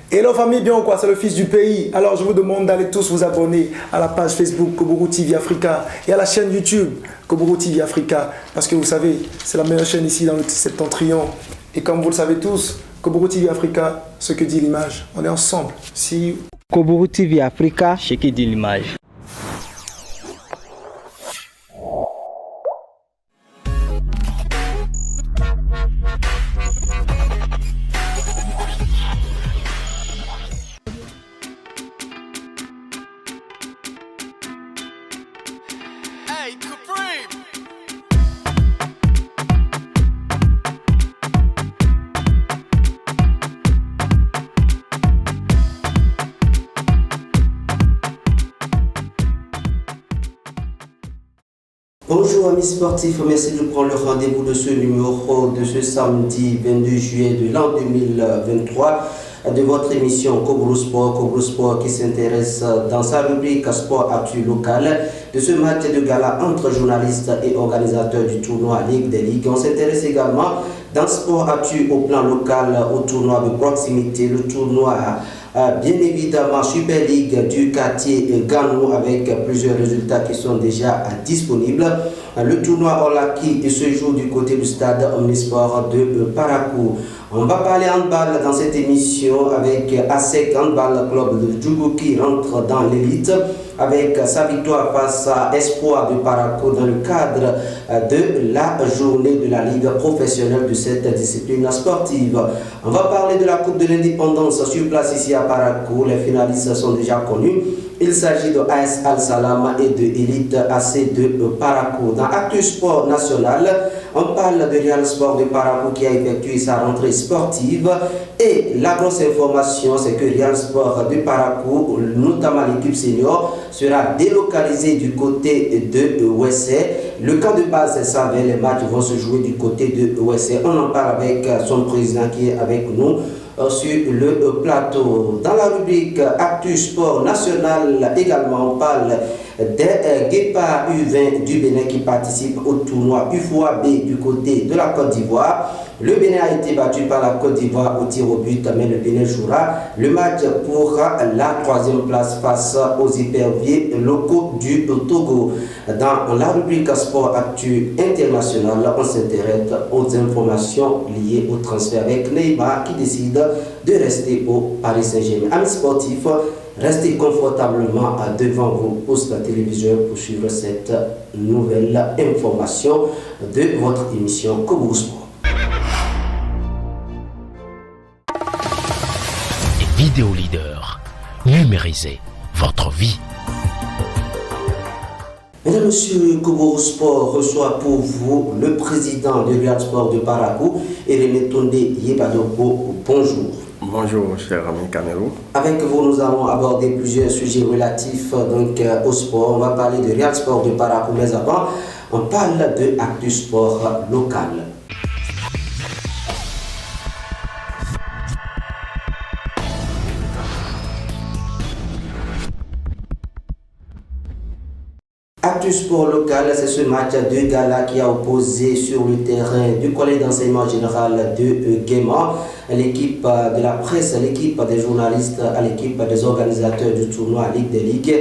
Hello famille, bien ou quoi? C'est le fils du pays. Alors je vous demande d'aller tous vous abonner à la page Facebook Koburu TV Africa et à la chaîne YouTube Koburu TV Africa. Parce que vous savez, c'est la meilleure chaîne ici dans le septentrion. Et comme vous le savez tous, Koburu TV Africa, ce que dit l'image. On est ensemble. See you. Koburu TV Africa, ce qui dit l'image. Bonjour amis sportifs, merci de prendre le rendez-vous de ce numéro de ce samedi 22 juillet de l'an 2023 de votre émission Koburu Sport qui s'intéresse dans sa rubrique Sport Actu local de ce match de gala entre journalistes et organisateurs du tournoi Ligue des Ligues. On s'intéresse également dans Sport Actu au plan local au tournoi de proximité, le tournoi bien évidemment Super League du quartier Ganou avec plusieurs résultats qui sont déjà disponibles. Le tournoi Olaki se joue du côté du stade Omnisport de Parakou. On va parler handball dans cette émission avec ASEC Handball Club de Djougou qui rentre dans l'élite avec sa victoire face à Espoir de Parakou dans le cadre de la journée de la Ligue professionnelle de cette discipline sportive. On va parler de la Coupe de l'Indépendance sur place ici à Parakou. Les finalistes sont déjà connus. Il s'agit de AS Al Salam et de Elite AC de Parakou. Dans Actu Sport National, on parle de Real Sport de Parakou qui a effectué sa rentrée sportive. Et la grosse information, c'est que Real Sport de Parakou, notamment l'équipe senior, sera délocalisée du côté de Ouessé. Le camp de base savait, les matchs vont se jouer du côté de Ouessé. On en parle avec son président qui est avec nous sur le plateau. Dans la rubrique Actu Sport National également, on parle des Guépards U20 du Bénin qui participent au tournoi UFOA B du côté de la Côte d'Ivoire. Le Bénin a été battu par la Côte d'Ivoire au tir au but, mais le Bénin jouera le match pour la 3e place face aux hyperviers locaux du Togo. Dans la rubrique Sport Actu International, on s'intéresse aux informations liées au transfert avec Neymar qui décide de rester au Paris Saint-Germain. Amis sportifs, restez confortablement devant vos postes téléviseurs pour suivre cette nouvelle information de votre émission Koburu Sport. Vidéo Leader, numérisez votre vie. Mesdames et messieurs, Koburu Sport reçoit pour vous le président de Real Sport de Parakou, René Tondé Yebadoko. Bonjour. Bonjour, cher ami Camerou. Avec vous, nous allons aborder plusieurs sujets relatifs au sport. On va parler de Real Sport de Parakou, mais avant, on parle de Actu Sport local. Actu Sport local, c'est ce match de gala qui a opposé sur le terrain du collège d'enseignement général de Guéma l'équipe de la presse, l'équipe des journalistes à l'équipe des organisateurs du tournoi Ligue des Ligues.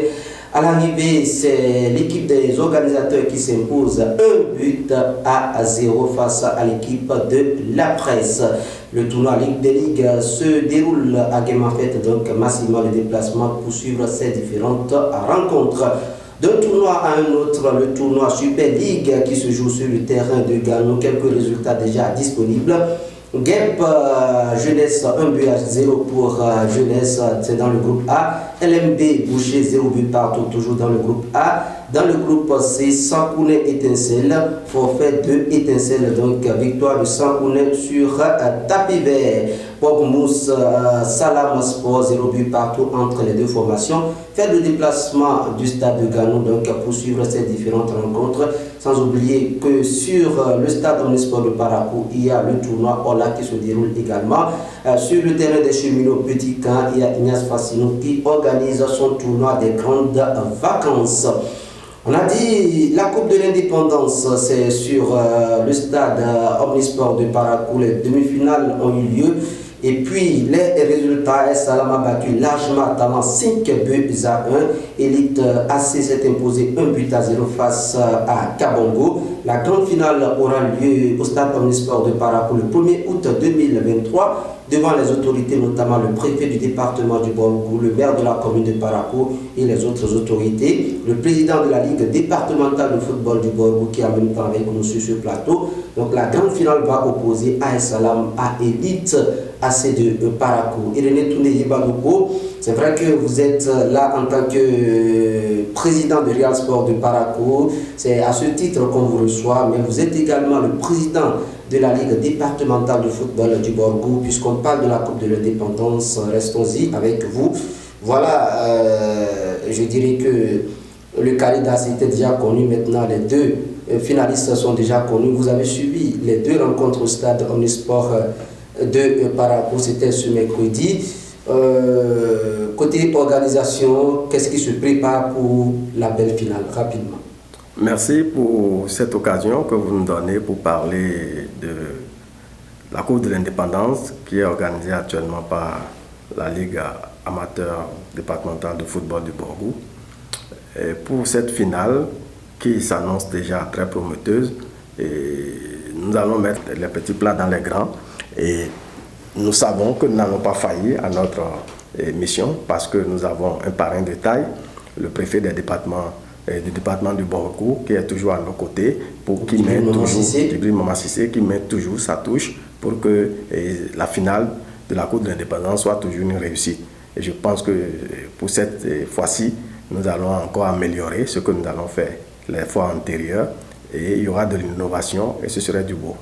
À l'arrivée, c'est l'équipe des organisateurs qui s'impose 1-0 face à l'équipe de la presse. Le tournoi Ligue des Ligues se déroule à Guéma, fait donc massivement le déplacement pour suivre ces différentes rencontres. D'un tournoi à un autre, le tournoi Super League qui se joue sur le terrain de Ganou, quelques résultats déjà disponibles. Gep Jeunesse 1-0 pour Jeunesse, c'est dans le groupe A. LMB Boucher 0 but partout, toujours dans le groupe A. Dans le groupe C, Sankouné Étincelle, forfait de Étincelle, donc victoire de Sankouné sur tapis vert. Pogmous Salam Sport 0 but partout entre les deux formations. Fait le déplacement du stade de Ganou donc pour suivre ces différentes rencontres. Sans oublier que sur le stade Omnisport de Parakou, il y a le tournoi Ola qui se déroule également. Sur le terrain des cheminots Petit Camp, il y a Ignace Fassino qui organise son tournoi des grandes vacances. On a dit la Coupe de l'Indépendance, c'est sur le stade Omnisport de Parakou. Les demi-finales ont eu lieu Et puis, les résultats, Salam a battu largement Taman 5 buts à 1. Elite AC s'est imposé 1 but à 0 face à Kabongo. La grande finale aura lieu au stade Omnisport de Parakou le 1er août 2023 devant les autorités, notamment le préfet du département du Borgou, le maire de la commune de Parakou et les autres autorités, le président de la Ligue départementale de football du Borgou qui est en même temps avec nous sur ce plateau. Donc la grande finale va opposer AS Salam à Elite AC de Parakou. Irénée Tourné Yibadouko, c'est vrai que vous êtes là en tant que président de Real Sport de Parakou. C'est à ce titre qu'on vous reçoit, mais vous êtes également le président de la Ligue départementale de football du Borgou. Puisqu'on parle de la Coupe de l'Indépendance, restons-y avec vous. Voilà, je dirais que le Caridas était déjà connu. Maintenant, les deux finalistes sont déjà connus. Vous avez suivi les deux rencontres au stade Omnisport de Parakou, c'était ce mercredi. Côté organisation, qu'est-ce qui se prépare pour la belle finale, rapidement? Merci pour cette occasion que vous nous donnez pour parler de la Coupe de l'Indépendance qui est organisée actuellement par la Ligue amateur départementale de football du Borgou. Et pour cette finale qui s'annonce déjà très prometteuse, et nous allons mettre les petits plats dans les grands et nous savons que nous n'allons pas faillir à notre mission parce que nous avons un parrain de taille, le préfet du département du Borgou qui est toujours à nos côtés pour qui met toujours sa touche pour que la finale de la Coupe de l'Indépendance soit toujours une réussite. Et je pense que pour cette fois-ci, nous allons encore améliorer ce que nous allons faire les fois antérieures et il y aura de l'innovation et ce serait du beau.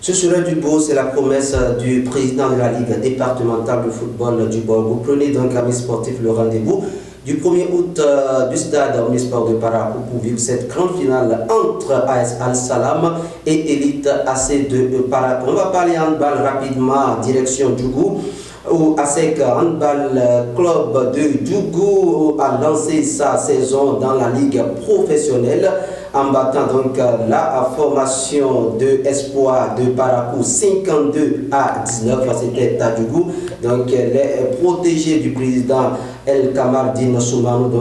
Ce serait du beau, c'est la promesse du président de la Ligue départementale de football du Borgou. Prenez donc, amis sportifs, le rendez-vous du 1er août du stade Omnisport de Parakou pour vivre cette grande finale entre AS Al Salam et Elite AC de Parakou. On va parler handball rapidement, direction Djougou, où ASEC Handball Club de Djougou a lancé sa saison dans la ligue professionnelle en battant donc la formation de Espoir de Parakou 52 à 19, c'était à Djougou. Donc les protégés du président El Kamardine Soumanou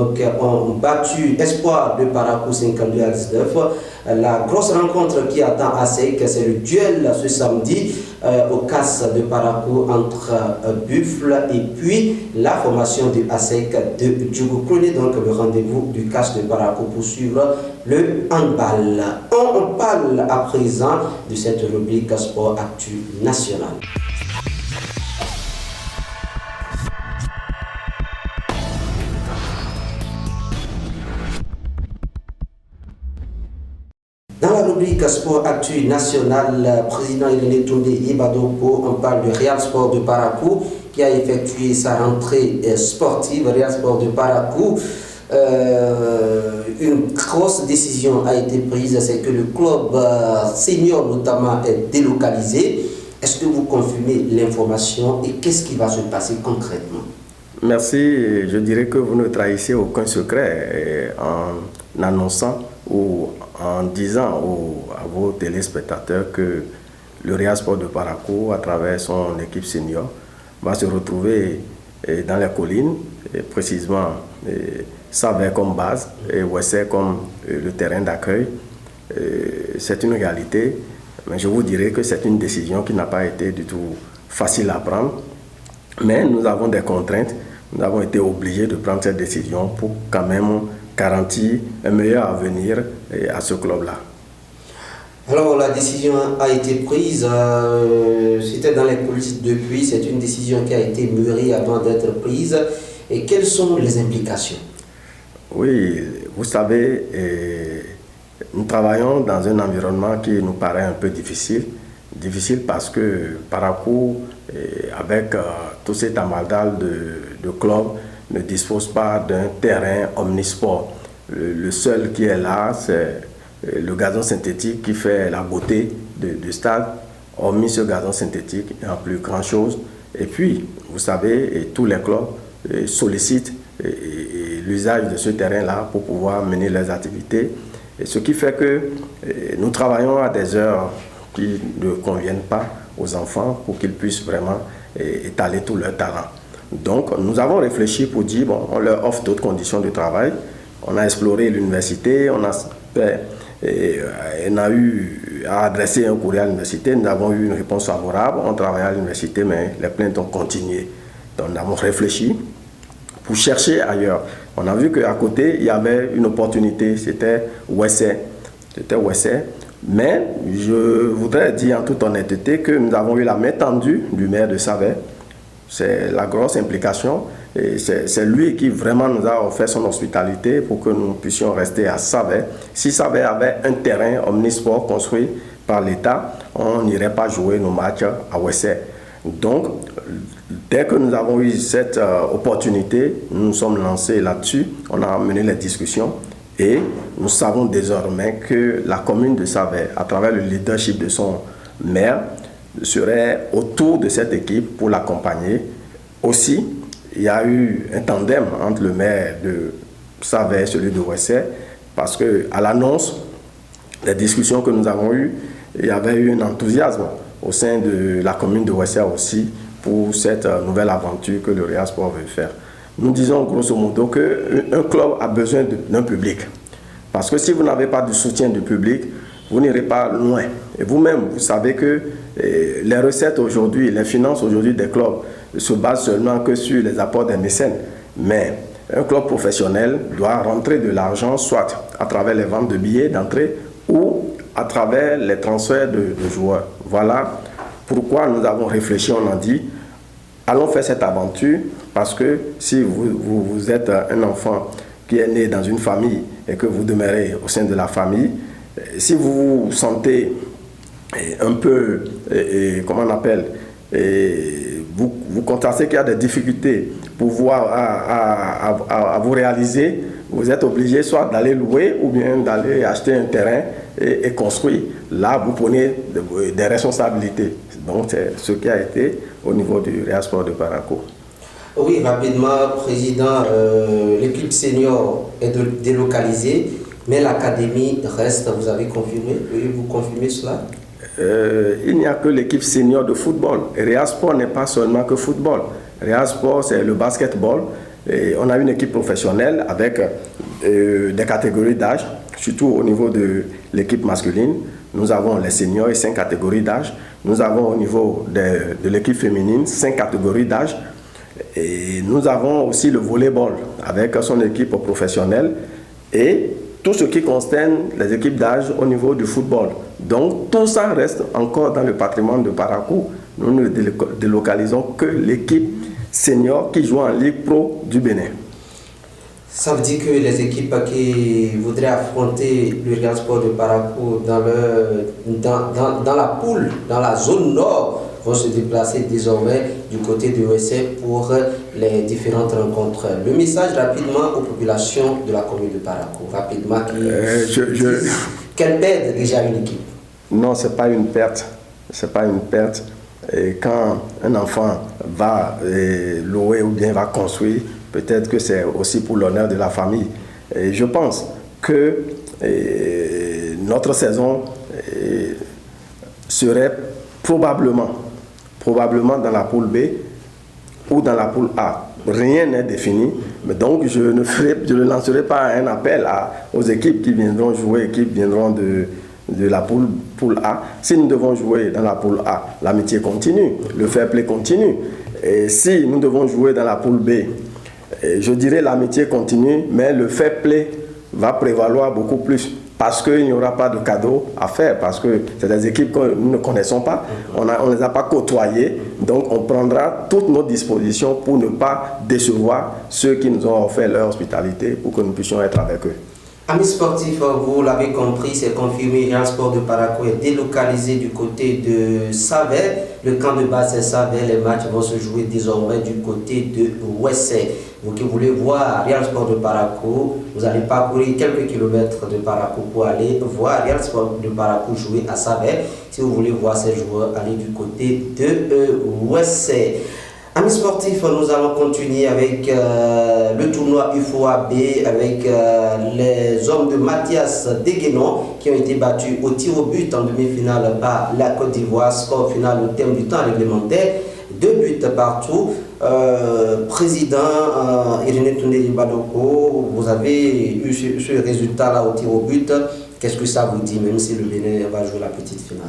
ont battu Espoir de Parakou 52 à 19. La grosse rencontre qui attend ASEC, c'est le duel ce samedi au CAS de Parakou entre Buffle et puis la formation de ASEC de Djougou. Prenez donc le rendez-vous du CAS de Parakou pour suivre le handball. On parle à présent de cette rubrique Sport Actu National. Dans la rubrique Sport Actu National, président Irénée Tourné Yibadouko, on parle du Real Sport de Parakou qui a effectué sa rentrée sportive. Real Sport de Parakou, une grosse décision a été prise, c'est que le club senior notamment est délocalisé. Est-ce que vous confirmez l'information et qu'est-ce qui va se passer concrètement? Merci, je dirais que vous ne trahissez aucun secret en annonçant ou en disant à vos téléspectateurs que le Real Sport de Parakou, à travers son équipe senior, va se retrouver dans les collines, et précisément Savé comme base et Ouessé comme le terrain d'accueil. C'est une réalité, mais je vous dirais que c'est une décision qui n'a pas été du tout facile à prendre. Mais nous avons des contraintes, nous avons été obligés de prendre cette décision pour quand même garantir un meilleur avenir à ce club-là. Alors la décision a été prise, c'était dans les coulisses depuis, c'est une décision qui a été mûrie avant d'être prise. Et quelles sont les implications? Oui, vous savez, nous travaillons dans un environnement qui nous paraît un peu difficile. Difficile parce que Parakou, avec tout cet amalgame de clubs, ne dispose pas d'un terrain omnisport. Le seul qui est là, c'est le gazon synthétique qui fait la beauté du stade. Hormis ce gazon synthétique, il n'y a plus grand chose. Et puis, vous savez, tous les clubs sollicitent l'usage de ce terrain-là pour pouvoir mener leurs activités. Et ce qui fait que nous travaillons à des heures qui ne conviennent pas aux enfants pour qu'ils puissent vraiment étaler tout leur talent. Donc, nous avons réfléchi pour dire, bon, on leur offre d'autres conditions de travail. On a exploré l'université, on a eu à adresser un courrier à l'université. Nous avons eu une réponse favorable. On travaillait à l'université, mais les plaintes ont continué. Donc, nous avons réfléchi pour chercher ailleurs. On a vu qu'à côté, il y avait une opportunité. C'était Ouessé. Mais je voudrais dire en toute honnêteté que nous avons eu la main tendue du maire de Savè. C'est la grosse implication. Et c'est lui qui vraiment nous a offert son hospitalité pour que nous puissions rester à Savè. Si Savè avait un terrain omnisport construit par l'État, on n'irait pas jouer nos matchs à Ouessé. Donc, dès que nous avons eu cette opportunité, nous nous sommes lancés là-dessus. On a mené les discussions et nous savons désormais que la commune de Savè, à travers le leadership de son maire, serait autour de cette équipe pour l'accompagner. Aussi, il y a eu un tandem entre le maire de Savè et celui de Ouessé, parce qu'à l'annonce des discussions que nous avons eues, il y avait eu un enthousiasme au sein de la commune de Ouessé aussi pour cette nouvelle aventure que le Réal Sport veut faire. Nous disons grosso modo qu'un club a besoin d'un public. Parce que si vous n'avez pas de soutien du public, vous n'irez pas loin. Et vous-même, vous savez que les recettes aujourd'hui, les finances aujourd'hui des clubs se basent seulement que sur les apports des mécènes. Mais un club professionnel doit rentrer de l'argent soit à travers les ventes de billets d'entrée ou à travers les transferts de joueurs. Voilà pourquoi nous avons réfléchi, on a dit, allons faire cette aventure, parce que si vous êtes un enfant qui est né dans une famille et que vous demeurez au sein de la famille, si vous vous sentez un peu, comment on appelle, vous constatez qu'il y a des difficultés pour à vous réaliser, vous êtes obligé soit d'aller louer ou bien d'aller acheter un terrain et construire. Là, vous prenez des responsabilités. Donc, c'est ce qui a été au niveau du Réal Sport de Parakou. Oui, rapidement, Président, l'équipe senior est délocalisée, mais l'académie reste, vous avez confirmé, vous confirmez cela? Il n'y a que l'équipe senior de football. Réal Sport n'est pas seulement que football. Réal Sport, c'est le basketball. Et on a une équipe professionnelle avec des catégories d'âge, surtout au niveau de l'équipe masculine. Nous avons les seniors et 5 catégories d'âge. Nous avons au niveau de l'équipe féminine 5 catégories d'âge. Et nous avons aussi le volleyball avec son équipe professionnelle et tout ce qui concerne les équipes d'âge au niveau du football. Donc tout ça reste encore dans le patrimoine de Parakou. Nous ne délocalisons que l'équipe senior qui joue en Ligue Pro du Bénin. Ça veut dire que les équipes qui voudraient affronter le Réal Sport de Parakou dans la poule, dans la zone nord, vont se déplacer désormais du côté de Ouessé pour les différentes rencontres. Le message rapidement aux populations de la commune de Parakou, rapidement, qu'elle perd déjà une équipe. Non, ce n'est pas une perte. C'est pas une perte. Et quand un enfant va louer ou bien va construire, peut-être que c'est aussi pour l'honneur de la famille. Et je pense que notre saison serait probablement dans la poule B ou dans la poule A. Rien n'est défini, mais donc je ne lancerai pas un appel aux équipes qui viendront jouer, qui viendront de la poule A. Si nous devons jouer dans la poule A, l'amitié continue, le fair play continue. Et si nous devons jouer dans la poule B, je dirais l'amitié continue, mais le fair play va prévaloir beaucoup plus. Parce qu'il n'y aura pas de cadeau à faire, parce que c'est des équipes que nous ne connaissons pas, on ne les a pas côtoyées, donc on prendra toutes nos dispositions pour ne pas décevoir ceux qui nous ont offert leur hospitalité pour que nous puissions être avec eux. Amis sportifs, vous l'avez compris, c'est confirmé, Réal Sport de Parakou est délocalisé du côté de Savè. Le camp de base est Savè, les matchs vont se jouer désormais du côté de Ouessé. Vous qui voulez voir Réal Sport de Parakou, vous allez parcourir quelques kilomètres de Parakou pour aller voir Réal Sport de Parakou jouer à Savè. Si vous voulez voir ces joueurs, allez du côté de Ouessé. Amis sportifs, nous allons continuer avec le tournoi UFOA B avec les hommes de Mathias Deguenon qui ont été battus au tir au but en demi-finale par la Côte d'Ivoire. Score final au terme du temps réglementaire 2 buts partout. Président Irénée Toundé Badoko, vous avez eu ce résultat-là au tir au but. Qu'est-ce que ça vous dit, même si le Bénin va jouer la petite finale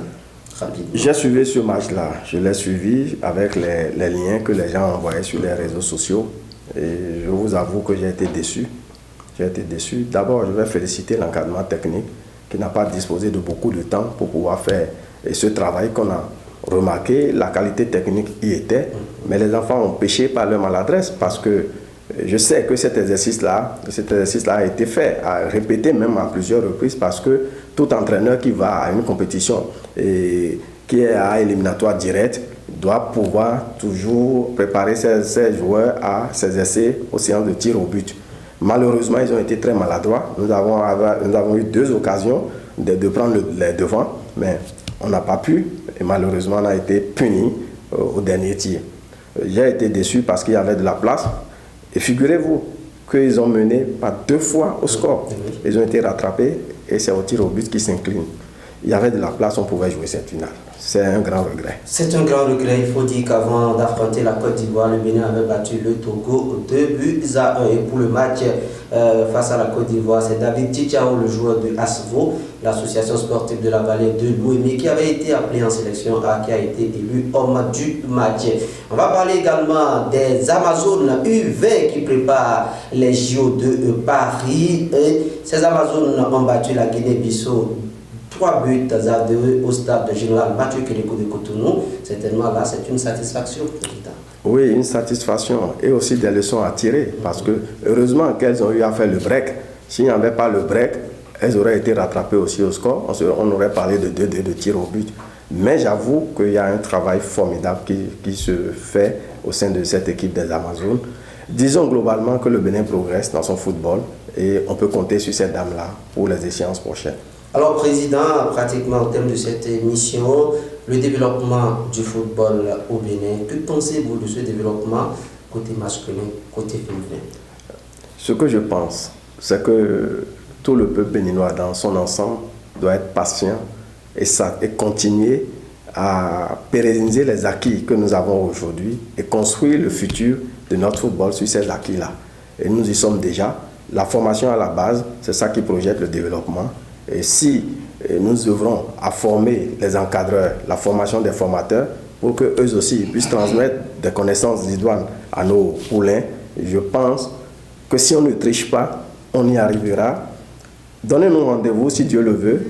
rapidement? J'ai suivi ce match-là. Je l'ai suivi avec les liens que les gens envoyaient sur les réseaux sociaux. Et je vous avoue que j'ai été déçu. J'ai été déçu. D'abord, je vais féliciter l'encadrement technique qui n'a pas disposé de beaucoup de temps pour pouvoir faire ce travail qu'on a remarqué. La qualité technique y était, mais les enfants ont péché par leur maladresse parce que je sais que cet exercice-là a été fait, a répété même à plusieurs reprises parce que tout entraîneur qui va à une compétition et qui est à éliminatoire direct doit pouvoir toujours préparer ses joueurs à s'exercer aux séances de tir au but. Malheureusement, ils ont été très maladroits. Nous avons eu 2 occasions de prendre les devants, mais on n'a pas pu et malheureusement on a été puni au dernier tir. J'ai été déçu parce qu'il y avait de la place. Et figurez-vous qu'ils ont mené par 2 fois au score. Ils ont été rattrapés et c'est au tir au but qui s'incline. Il y avait de la place, on pouvait jouer cette finale. C'est un grand regret. C'est un grand regret. Il faut dire qu'avant d'affronter la Côte d'Ivoire, le Bénin avait battu le Togo 2-1. Et pour le match face à la Côte d'Ivoire, c'est David Tchitchao, le joueur de ASVO, l'association sportive de la vallée de Louémé, qui avait été appelé en sélection A, qui a été élu homme du match. On va parler également des Amazones U20 qui préparent les JO de Paris. Et ces Amazones ont battu la Guinée-Bissau 3 buts à 2 au stade de Général Mathieu Kérékou de Cotonou. Certainement là, c'est une satisfaction, président. Oui, une satisfaction et aussi des leçons à tirer parce que heureusement qu'elles ont eu à faire le break. S'il n'y avait pas le break, elles auraient été rattrapées aussi au score. On aurait parlé de 2-2 de tir au but. Mais j'avoue qu'il y a un travail formidable qui se fait au sein de cette équipe des Amazones. Disons globalement que le Bénin progresse dans son football et on peut compter sur ces dames-là pour les échéances prochaines. Alors, Président, pratiquement au thème de cette émission, le développement du football au Bénin, que pensez-vous de ce développement côté masculin, côté féminin? Ce que je pense, c'est que tout le peuple béninois dans son ensemble doit être patient et continuer à pérenniser les acquis que nous avons aujourd'hui et construire le futur de notre football sur ces acquis-là. Et nous y sommes déjà. La formation à la base, c'est ça qui projette le développement. Et si nous œuvrons à former les encadreurs, la formation des formateurs, pour qu'eux aussi puissent transmettre des connaissances idoines à nos poulains, je pense que si on ne triche pas, on y arrivera. Donnez-nous rendez-vous, si Dieu le veut,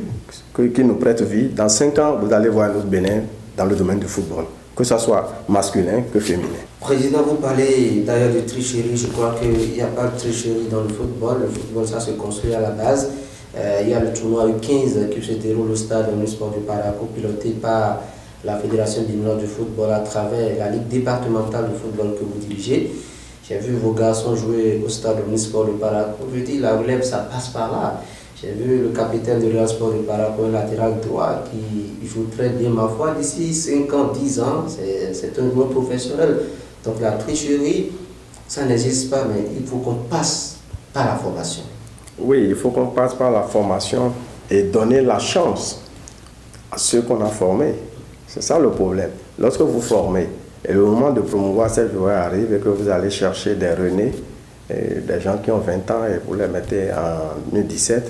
qu'il nous prête vie. Dans 5 ans, vous allez voir notre Bénin dans le domaine du football, que ce soit masculin que féminin. Président, vous parlez d'ailleurs de tricherie. Je crois qu'il n'y a pas de tricherie dans le football. Le football, ça se construit à la base. Il y a le tournoi U15 qui se déroule au stade omnisport du Paraco, piloté par la Fédération béninoise de football à travers la Ligue départementale de football que vous dirigez. J'ai vu vos garçons jouer au stade omnisport du Paraco. Je dis, la relève, ça passe par là. J'ai vu le capitaine de Real Sport du Paraco, un latéral droit, qui joue très bien, ma foi. D'ici 5 ans, 10 ans, c'est un joueur professionnel. Donc la tricherie, ça n'existe pas, mais il faut qu'on passe par la formation. Oui, il faut qu'on passe par la formation et donner la chance à ceux qu'on a formés. C'est ça le problème. Lorsque vous formez et le moment de promouvoir ces joueurs arrive et que vous allez chercher des renés, des gens qui ont 20 ans et vous les mettez en U17,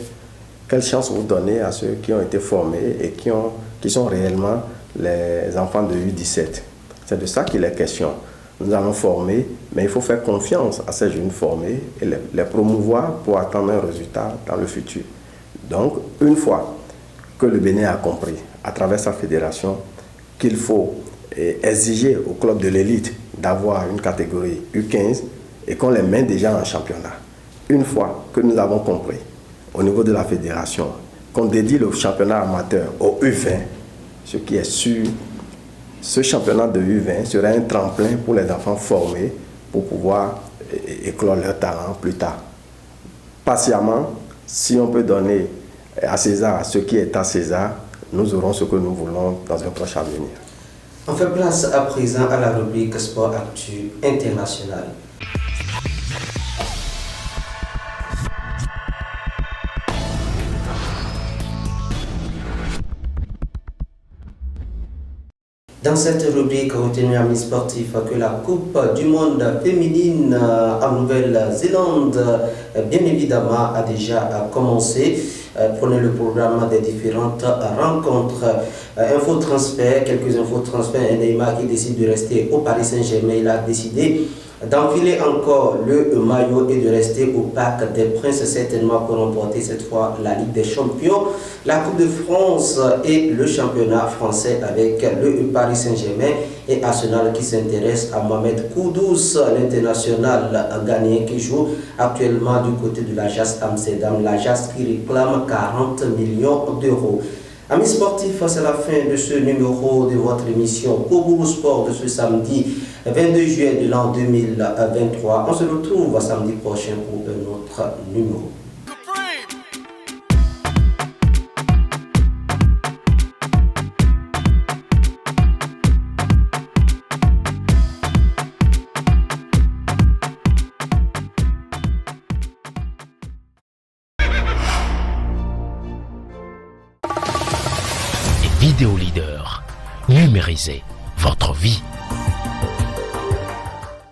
quelle chance vous donnez à ceux qui ont été formés et qui sont réellement les enfants de U17? C'est de ça qu'il est question. Nous allons former, mais il faut faire confiance à ces jeunes formés et les promouvoir pour attendre un résultat dans le futur. Donc, une fois que le Bénin a compris, à travers sa fédération, qu'il faut exiger au club de l'élite d'avoir une catégorie U15 et qu'on les met déjà en championnat. Une fois que nous avons compris, au niveau de la fédération, qu'on dédie le championnat amateur au U20, ce qui est sûr, ce championnat de U20 sera un tremplin pour les enfants formés pour pouvoir éclore leur talent plus tard. Patiemment, si on peut donner à César ce qui est à César, nous aurons ce que nous voulons dans un proche avenir. On fait place à présent à la rubrique Sport Actu International. Dans Dans cette rubrique, retenue amis sportifs, que la Coupe du Monde féminine en Nouvelle-Zélande, bien évidemment, a déjà commencé. Prenez le programme des différentes rencontres. Info transfert, quelques infos transferts. Neymar qui décide de rester au Paris Saint-Germain, il a décidé d'enfiler encore le maillot et de rester au Parc des Princes, certainement pour remporter cette fois la Ligue des Champions, la Coupe de France et le championnat français avec le Paris Saint-Germain et Arsenal qui s'intéresse à Mohamed Kudus, l'international ghanéen qui joue actuellement du côté de l'Ajax Amsterdam, l'Ajax qui réclame 40 millions d'euros. Amis sportifs, c'est la fin de ce numéro de votre émission Koburu Sport de ce samedi 22 juillet de l'an 2023. On se retrouve samedi prochain pour un autre numéro. Vidéo Leader, numérisez votre vie.